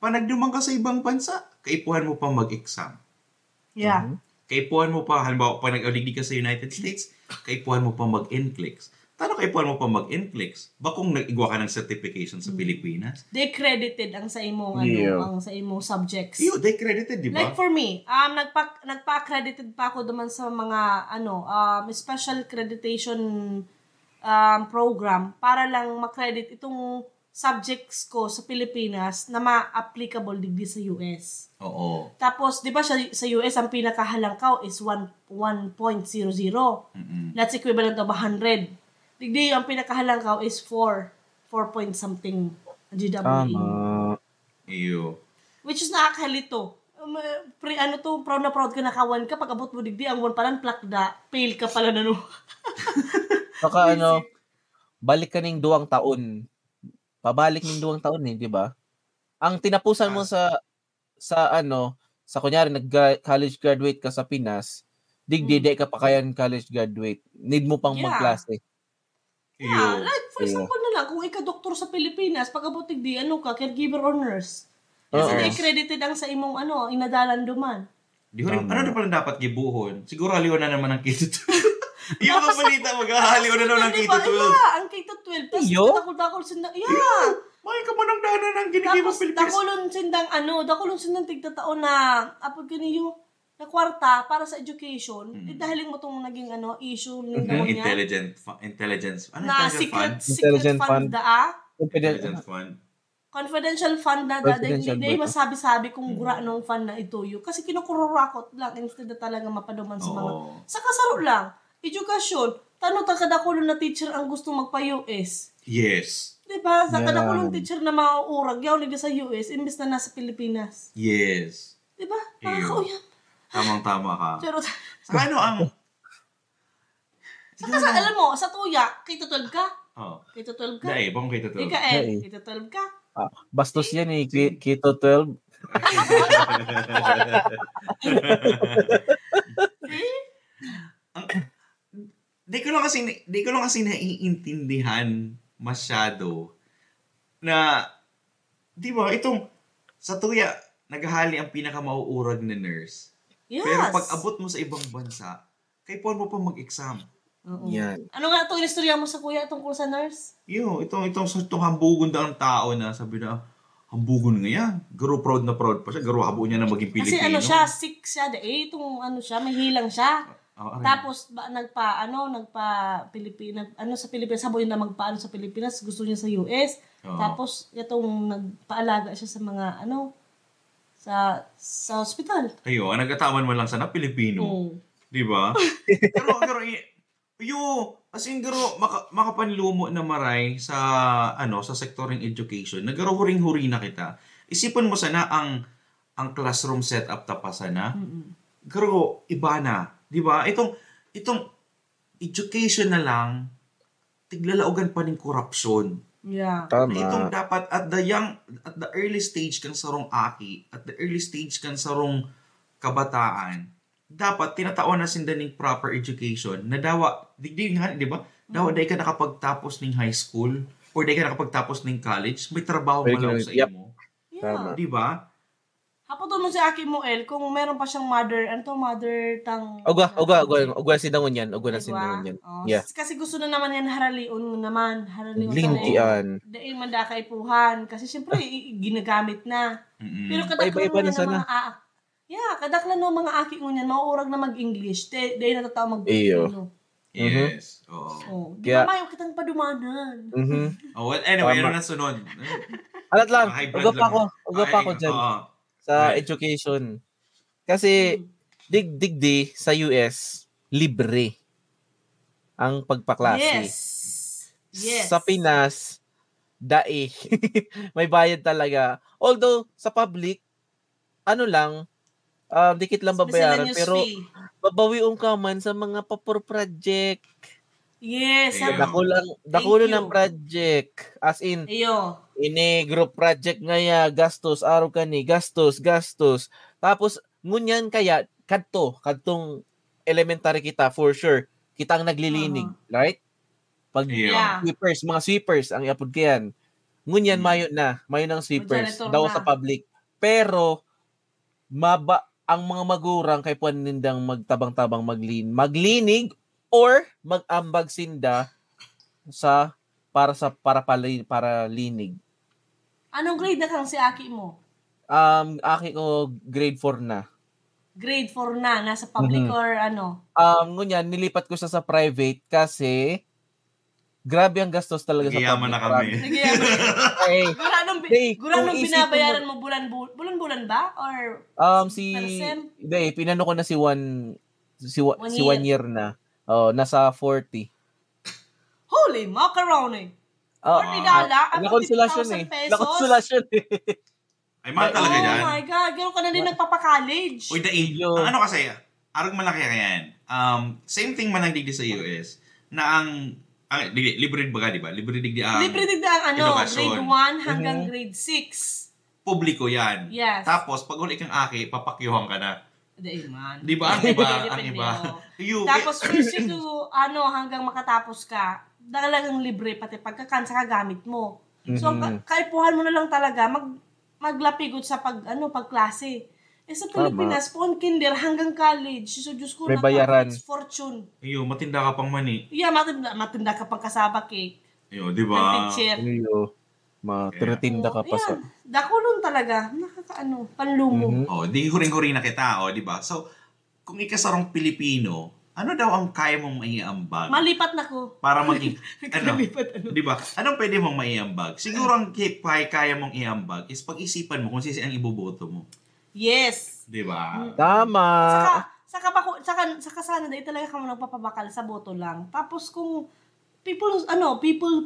Panagdumang ka sa ibang bansa, kaipuhan mo pa mag-exam. Yeah. Kaipuhan mo pa, halimbawa, pag nag-aligdi ka sa United States, kaipuhan mo pa mag-NCLEX. Tano kaipuhan mo pa mag-NCLEX? Bakong nag-igwa ka ng certification sa Pilipinas? They credited ang sa imong ang sa imong subjects. They credited, di ba? Like for me, nagpa-accredited pa ako duman sa mga special accreditation program para lang ma-credit itong subjects ko sa Pilipinas na ma-applicable digdi sa US. Oo. Tapos, di ba sa US, ang pinakahalangkaw is 1.00. That's equivalent of 100. Digdi, ang pinakahalangkaw is 4 point something GWE. Iyo. Which is nakakahalito. Proud na proud ka nakawan ka, pag abot mo digdi, ang 1 palang plakda, fail ka pala na Saka balik ka ning 2 taon. Pabalik ning 2 taon di ba? Ang tinapusan mo sa kunyari college graduate ka sa Pinas, digdi ka pa kayan college graduate. Need mo pang magklase. Yeah, like for example na lang, kung ika-doktor sa Pilipinas, pag abot digdi, caregiver or nurse. Kasi accredited ang sa imong inadalan duman. Ano na pala dapat gibuhon? Siguro haliwan na naman ang K-12. Yung mga balita, maghahaliwan na naman ang K-12. Yeah, ang K-12. Tapos dakol sindang, may kamanang dana ng ginigibang Pilipinas. Dakolon sindang tigtataon na, apod kaniyo, na kwarta para sa education. Dahil mo itong naging issue ng daon niya. Intelligence. Ano na intelligence secret fund Intelligence fund. Confidential fund na hindi masabi-sabi kung gura nung fund na ito yun. Kasi kinukururakot lang instead na talaga mapaduman sa mga... Sa kasaro lang, edukasyon, kadakulong na teacher ang gusto magpa-US. Yes. Diba? Sa kadakulong teacher na mauurag, yaw nagda sa US, imbes na nasa Pilipinas. Yes. Diba? Nakakauyan. Tamang-tama ka. Pero, sa ang... alam mo, sa tuya, K-12 ka? K-12 ka? Dahil, bang K-12? K-12 ka? Bastos yan K-12. Di ko lang kasi naiintindihan masyado na, di ba, itong sa tuya, naghahali ang pinakamauurag na nurse. Yes. Pero pag abot mo sa ibang bansa, kaipuan mo pa mag-exam. Yan. Ano nga itong inistorya mo sa kuya tungkol sa nurse? Itong hambugon ng tao na sabi na, hambugon nga yan. Garo proud na proud pa siya. Garo habo niya na maging Pilipino. Kasi siya, sick siya. Itong may hilang siya. Tapos sa Pilipinas, habo na magpaano sa Pilipinas, gusto niya sa US. Tapos itong nagpaalaga siya sa mga sa hospital. Ang nagkataman mo lang sana Pilipino. Di ba? Garo makapanlumo na maray sa sektoring education. Nagaro huring-huri na kita. Isipan mo sana ang classroom setup tapasa na. Pero iba na, 'di ba? Itong education na lang tiglalaugan pa ning korupsyon. Yeah. Tama. Itong dapat at the early stage kang sarong aki, at the early stage kang sarong kabataan, dapat tinataon na sinda ning proper education na dawa, di ba? Dawa dahil ka nakapagtapos ning high school or dahil ka nakapagtapos ning college, may trabaho Pwede malaw ka- sa yep. imo. Yeah. Di ba? Hapon mo si Aki Moel kung meron pa siyang mother tang... Uga sinangon yan. Uga na Diba? sinangon yan. Oh, Yeah. Kasi gusto na naman yan haraliun naman. Haraliun Lintian. Dahil man da kay puhan. Kasi syempre, ginagamit na. Mm-mm. Pero kadaklan Iba-iba mo na na sana. kadaklan mo mga aki mo niyan, mauurag na mag-English. Dahil natatawa Iyo. mag-Filipino. Yes. Oo. Oh, di Kaya- ba mayo kitang padumanan? Mhm. Oh, well, anyway, Tama. ano na sunod? Alat lang. High blood Uga pa lang. ako dyan. Oo. Sa Right. education. Kasi, digdi sa US, libre ang pagpaklase. Yes. Sa Pinas, dae. May bayad talaga. Although, sa public, ano lang, dikit lang babayaran. Miscellaneous Pero, fee. babawiong ka man sa mga papur project. Yes. Ayun. Dakulo you. ng project. As in, Iyo. ini group project ngaya, gastos, araw ka ni, gastos. Tapos, ngunyan kaya, kadtong elementary kita, for sure, kita ang naglilinig, right? Pag Yeah. mga sweepers, ang iapod kayan. Ngunyan, mayo ng sweepers, janitor daw na. sa public. Pero, ang mga magurang kay puan nindang magtabang-tabang maglinig or mag-ambag sinda para linig. Anong grade na kang si Aki mo? Aki ko grade 4 na. Grade 4 na, nasa public Mhm. or ano? Ngunyan, nilipat ko siya sa private kasi grabe ang gastos talaga sa Nagyaman public. na kami. Ay, Hey, Guranong kung isipin binabayaran mo bulan-bulan ba? Or percent? pinano ko na si one One si 1 year na. Nasa 40. Holy macaroni! Oh, $40? nakonsolasyon eh. 50,000 pesos? Nakonsolasyon eh. Ay, mahal talaga Oh yan. my God, gano'n ka na din nagpapa-college. Uy, daig. Yo. Ang ano kasi, arag malaki yan. Same thing man ang digdi sa US, na libre baga, di ba? Libre digdi ang Libre din ang edukasyon. grade 1 hanggang grade 6. Publiko yan. Yes. Tapos, pag uli kang aki, papakyuhan ka na. Dahil man. Di ba? Ang iba, ang Depende, iba. oh. Tapos first year to hanggang makatapos ka, talagang libre pati pagkakansa ka gamit mo. So kaipuhan mo na lang talaga maglapigot sa pagklase. Sa Pilipinas, pon kinder hanggang college. So Diyos ko, May bayaran. it's fortune. Iyo, matinda ka pang mani. Yeah, matinda ka pang kasabak eh. Iyo, di Ang ba? teacher. Tiratinda ka pa sa... Yan. Dakulong talaga. Panlumo. Oh, di huring-huri na kita, di ba? So, kung ikasarong Pilipino, ano daw ang kaya mong maiambag? Malipat na ko. Para maging, Nagkalipat, di ba? Anong pwede mong maiambag? Siguro ang kaya mong iambag is pag-isipan mo kung sino ang iboboto mo. Yes. Di ba? Tama. Saka sana dahil talaga ka mo nagpapabakal sa boto lang. Tapos kung people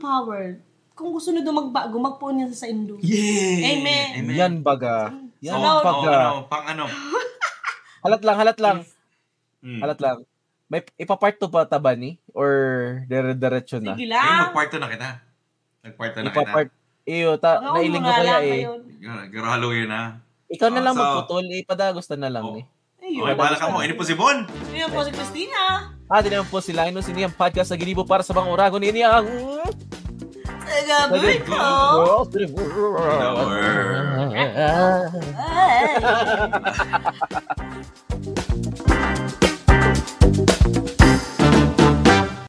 power, kung gusto nyo magbago, magpuon yan sa Indo. Yay! Amen. Yan baga. Yan So, baga. Halat lang. Hmm. Halat lang. May ipapart to pa taba ni? Or dire-diretso na? Sige Ayun, lang. magparto na kita. Nagparto na kita. Ipapart. Nailing ko kaya eh. Garalo yun na. Ikaw na lang So, magputol. Ipadagos na lang Oh. eh. Okay, bahala ka mo. Ini po si Bon. Ayun po si Christina. Di naman po sila. Ino siniyang podcast sa Ginibo para sa mga uragon. Ini ang... Tagaboy ko. Hello. Ay.